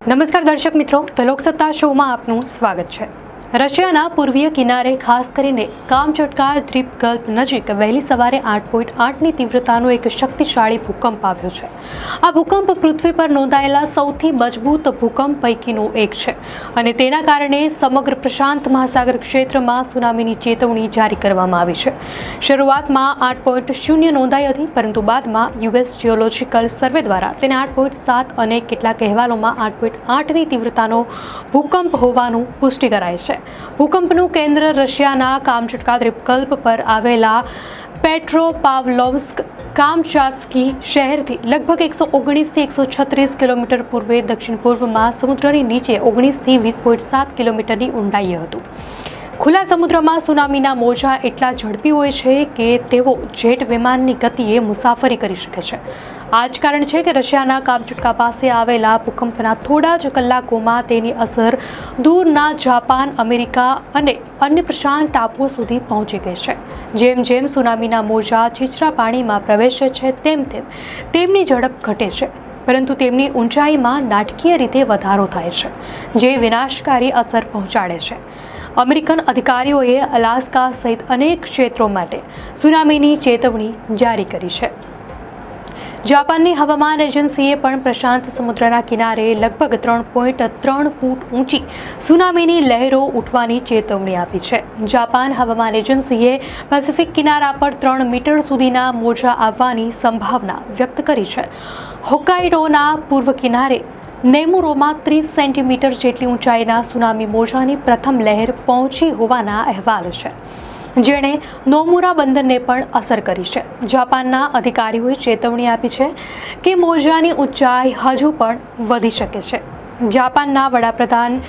નમસ્કાર દર્શક મિત્રો, ધ લોકસત્તા શોમાં આપનું સ્વાગત છે। રશિયાના પૂર્વીય કિનારે ખાસ કરીને કામચટકા દ્વીપકલ્પ નજીક વહેલી સવારે 8.8ની તીવ્રતાનો એક શક્તિશાળી ભૂકંપ આવ્યો છે। આ ભૂકંપ પૃથ્વી પર નોંધાયેલા સૌથી મજબૂત ભૂકંપ પૈકીનો એક છે અને તેના કારણે સમગ્ર પ્રશાંત મહાસાગર ક્ષેત્રમાં સુનામીની ચેતવણી જારી કરવામાં આવી છે। શરૂઆતમાં 8.0 નોંધાઈ હતી, પરંતુ બાદમાં યુએસ જીઓલોજિકલ સર્વે દ્વારા તેને 8.7 અને કેટલાક અહેવાલોમાં 8.8ની તીવ્રતાનો ભૂકંપ હોવાનું પુષ્ટિ કરાય છે। ભૂકંપનું કેન્દ્ર રશિયાના કામચટકા દ્વીપકલ્પ પર આવેલા પેટ્રોપાવ્લોવ્સ્ક કામચાત્સ્કી શહેરથી લગભગ 119થી 136 કિલોમીટર પૂર્વે દક્ષિણ પૂર્વમાં સમુદ્રની નીચે 19થી 20.7 કિલોમીટરની ઊંડાઈએ હતું। ખુલ્લા સમુદ્રમાં સુનામીના મોજા એટલા ઝડપી હોય છે કે તેઓ જેટ વિમાનની ગતિએ મુસાફરી કરી શકે છે। આ જ કારણ છે કે રશિયાના કામચટકા પાસે આવેલા ભૂકંપના થોડા જ કલાકોમાં તેની અસર દૂરના જાપાન, અમેરિકા અને અન્ય પ્રશાંત ટાપુઓ સુધી પહોંચી ગઈ છે। જેમ જેમ સુનામીના મોજા છીછરા પાણીમાં પ્રવેશે છે તેમ તેમની ઝડપ ઘટે છે, પરંતુ તેમની ઊંચાઈમાં નાટકીય રીતે વધારો થાય છે, જે વિનાશકારી અસર પહોંચાડે છે। અમેરિકન અધિકારીઓએ અલાસ્કા સહિત અનેક ક્ષેત્રો માટે સુનામીની ચેતવણી જારી કરી છે। જાપાનની હવામાન એજન્સીએ પણ પ્રશાંત સમુદ્રના કિનારે લગભગ 3.3 ફૂટ ઊંચી સુનામીની લહેરો ઉઠવાની ચેતવણી આપી છે। જાપાન હવામાન એજન્સીએ પેસિફિક કિનારા પર 3 મીટર સુધીના મોજા આવવાની સંભાવના વ્યક્ત કરી છે। હોક્કાઇડોના પૂર્વ કિનારે નેમુરોમાં 30 સેન્ટીમીટર જેટલી ઊંચાઈના સુનામી મોજાની પ્રથમ લહેર પહોંચી હોવાના અહેવાલ છે, જેણે નોમુરા બંદરને પણ અસર કરી છે। જાપાનના અધિકારીઓએ ચેતવણી આપી છે કે મોજાની ઊંચાઈ હજુ પણ વધી શકે છે। જાપાનના વડાપ્રધાન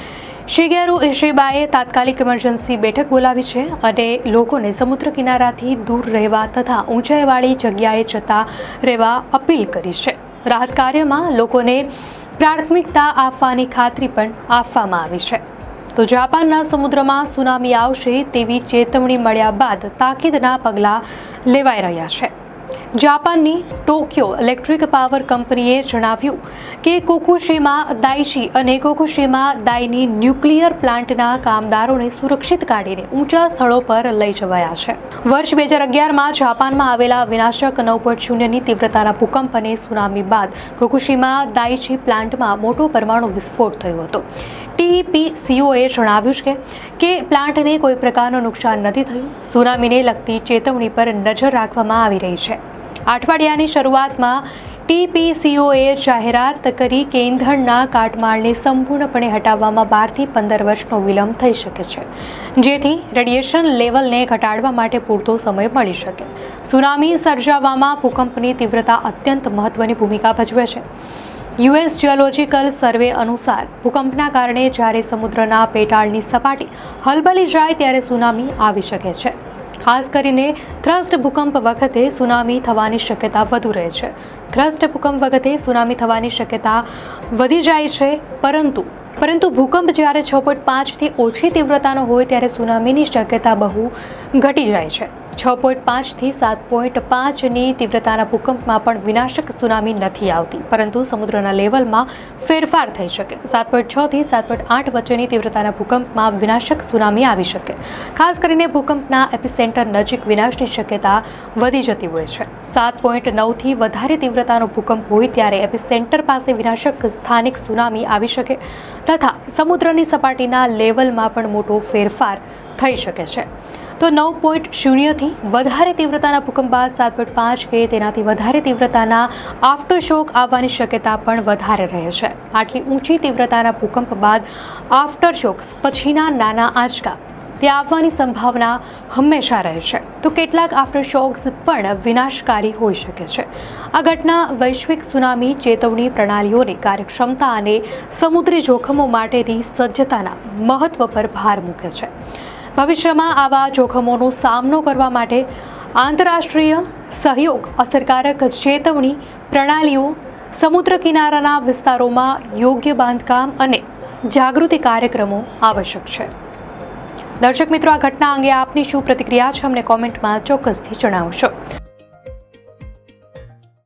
શિગેરુ ઇશિબાએ તાત્કાલિક ઇમરજન્સી બેઠક બોલાવી છે અને લોકોને સમુદ્ર કિનારાથી દૂર રહેવા તથા ઊંચાઈવાળી જગ્યાએ જતા રહેવા અપીલ કરી છે। રાહત કાર્યમાં લોકોને પ્રાથમિકતા આપવાની ખાતરી પણ આપવામાં આવી છે। તો જાપાનના સમુદ્રમાં સુનામી આવશે તેવી ચેતવણી મળ્યા બાદ તાકીદના પગલાં લેવાઈ રહ્યા છે। જાપાનની ટોક્યો ઇલેક્ટ્રિક પાવર કંપનીએ જણાવ્યું કે ફુકુશીમા દાઇચી અને ફુકુશીમા દાઈની ન્યુક્લિયર પ્લાન્ટના કામદારોને સુરક્ષિત કાઢીને ઊંચા સ્થળો પર લઈ જવાયા છે। વર્ષ 2011માં જાપાનમાં આવેલા વિનાશક 9.0ની તીવ્રતાના ભૂકંપ અને સુનામી બાદ ફુકુશીમા દાઇચી પ્લાન્ટમાં મોટો પરમાણુ વિસ્ફોટ થયો હતો। TPCOએ જણાવ્યું છે કે પ્લાન્ટને કોઈ પ્રકારનું નુકસાન નથી થયું। સુનામીને લગતી ચેતવણી પર નજર રાખવામાં આવી રહી છે। અઠવાડિયાની શરૂઆતમાં TPCOએ જાહેરાત કરી કે ઈંધણના કાટમાળને સંપૂર્ણપણે હટાવવામાં 12 થી 15 વર્ષનો વિલંબ થઈ શકે છે, જેથી રેડિયેશન લેવલને ઘટાડવા માટે પૂરતો સમય મળી શકે। સુનામી સર્જાવામાં ભૂકંપની તીવ્રતા અત્યંત મહત્વની ભૂમિકા ભજવે છે। યુએસ જીઓલોજિકલ સર્વે અનુસાર ભૂકંપના કારણે જ્યારે સમુદ્રના પેટાળની સપાટી હલબલી જાય ત્યારે સુનામી આવી શકે છે। ખાસ કરીને થ્રસ્ટ ભૂકંપ વખતે સુનામી થવાની શક્યતા વધુ રહે છે। થ્રસ્ટ ભૂકંપ વખતે સુનામી થવાની શક્યતા વધી જાય છે, પરંતુ ભૂકંપ જ્યારે 6.5થી ઓછી તીવ્રતાનો હોય ત્યારે સુનામીની શક્યતા બહુ ઘટી જાય છે। 6.5 થી 7.5ની તીવ્રતાના ભૂકંપમાં પણ વિનાશક સુનામી નથી આવતી, પરંતુ સમુદ્રના લેવલમાં ફેરફાર થઈ શકે। 7.6 થી 7.8 વચ્ચેની તીવ્રતાના ભૂકંપમાં વિનાશક સુનામી આવી શકે। ખાસ કરીને ભૂકંપના એપિસેન્ટર નજીક વિનાશની શક્યતા વધી જતી હોય છે। 7.9થી વધારે તીવ્રતાનો ભૂકંપ હોય ત્યારે એપિસેન્ટર પાસે વિનાશક સ્થાનિક સુનામી આવી શકે તથા સમુદ્રની સપાટીના લેવલમાં પણ મોટો ફેરફાર થઈ શકે છે। તો 9.0થી વધારે તીવ્રતાના ભૂકંપ બાદ 7.5 કે તેનાથી વધારે તીવ્રતાના આફ્ટરશોક આવવાની શક્યતા પણ વધારે રહે છે। આટલી ઊંચી તીવ્રતાના ભૂકંપ બાદ આફ્ટરશોક્સ પછીના નાના આંચકા તે આવવાની સંભાવના હંમેશા રહે છે। તો કેટલાક આફ્ટરશોક્સ પણ વિનાશકારી હોઈ શકે છે। આ ઘટના વૈશ્વિક સુનામી ચેતવણી પ્રણાલીઓની કાર્યક્ષમતા અને સમુદ્રી જોખમો માટેની સજ્જતાના મહત્વ પર ભાર મૂકે છે। ભવિષ્યમાં આવા જોખમોનો સામનો કરવા માટે આંતરરાષ્ટ્રીય સહયોગ, અસરકારક ચેતવણી પ્રણાલીઓ, સમુદ્ર કિનારાના વિસ્તારોમાં યોગ્ય બાંધકામ અને જાગૃતિ કાર્યક્રમો આવશ્યક છે। દર્શક મિત્રો, આ ઘટના અંગે આપની શું પ્રતિક્રિયા છે અમને કોમેન્ટમાં ચોક્કસથી જણાવશો।